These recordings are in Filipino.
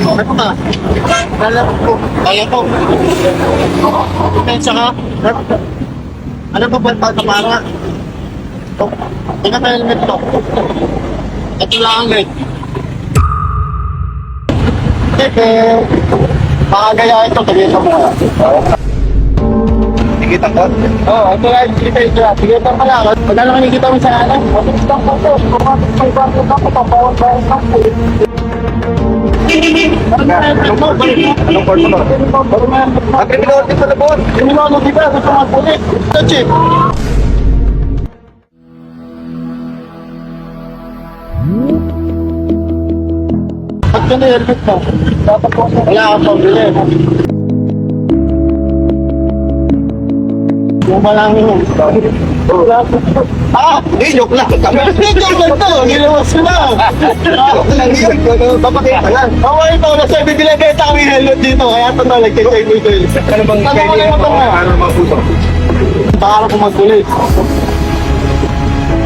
Ano ka? Kaya ko. Pensa ka? Ano ba ba ito para? Tingnan ka helmet to. Ito lang ang red. Baka gaya ito, tigil ka muna. Nakikita ko? Oo, ito lang, kita ito. Tigil ka pala. Wala lang nakikita mo sa alam. Mabilis lang po ito. Kumatis may bago ka po, pabawang-bawang ka po. Anong court mo? Ang criminal order sa labon. Criminal order ba? Gusto mga pulis. Ito, chief. Pag ka na helmet mo, dapat po wala kang pambili. Yung malang yun. Hindi, joke lang. Hindi, joke lang to. Ginawas ko na. Joke lang yun. Papakita ka lang. Ako ito, nasa binibenta kami helmet dito. Kaya ito na, nagkikay mo ito. Ano bang kailangan mo? Ano bang puso? Baka ko magkulit.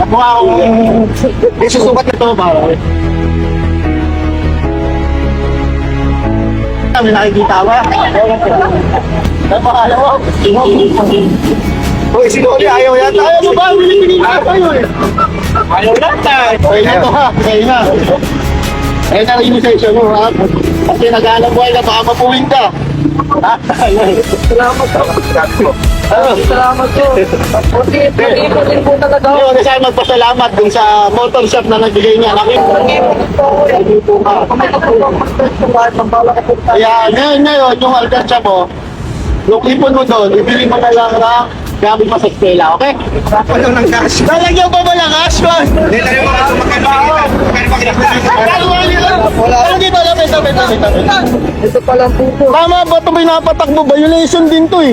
Ako ako. Isusukat Ito para. May nakikita ba? Napakalawa. Uy, sinuli, ayaw yata. Ayaw mo ba? Pinipinita kayo eh. Ayaw yata. Okay na to ha. Okay na. Ayun na rin yung session mo ha. Kasi nag-aalam buhay na baka mapuwing ka. Ha? Salamat po. Salamat po. Pag-ipon din po talaga. Yun, kasi magpasalamat dun sa motor shop na nagbigay niya. Kaya ngayon, yung alkansya mo, yung ipon mo doon, ibili mo na lang na gamit mo sa eskwela, okay? Ano ng cash? Lalagyan pa ba ng cash ko? Hindi, tayo mga Wala. Ano dito? Lapit. Ito pa lang po po. Tama ba ito pinapatakbo? Violation din to eh.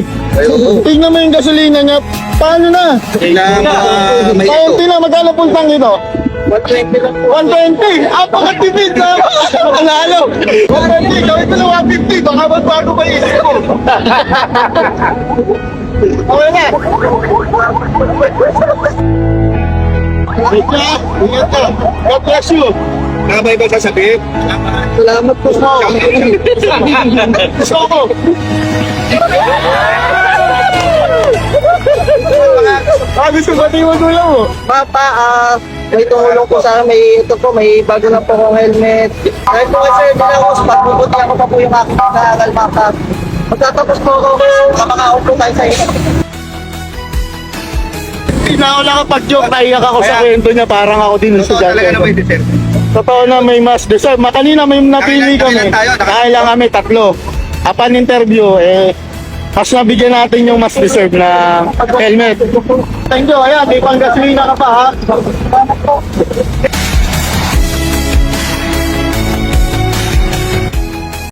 Tingnan mo yung gasolina niya. Paano na? Kailangan may Paunti na, magkano puntang ito? 120 lang po. 120! Apakatipid na! Panalo! 120, gawin ko na 150. Baka magbago pa isip ko. Okay na. Ingat ka. God bless you. Nakabay ba sasabihin? Salamat po sa gusto ko. Gusto ba ito yung magulang mo? Papa, may tumulong po sa may ito po, may bago na po akong helmet. Kahit po sir, dinawos, pagbubuti ako pa po yung aking pag-aaral, Papa. Magtatapos po ako, makakaupo tayo sa inyo. Hindi na ako nakapag-joke, naiyak ako sa kwento niya, parang ako din Totoo talaga na may estudyante. deserve. Totoo na may mas deserve. Kanina may napili kami. Nakahilan tayo, Kailan kami tatlo. Upon interview, mas nabigyan natin yung mas deserve na helmet. Thank you. Ayan, may pang gasolina ka pa ha.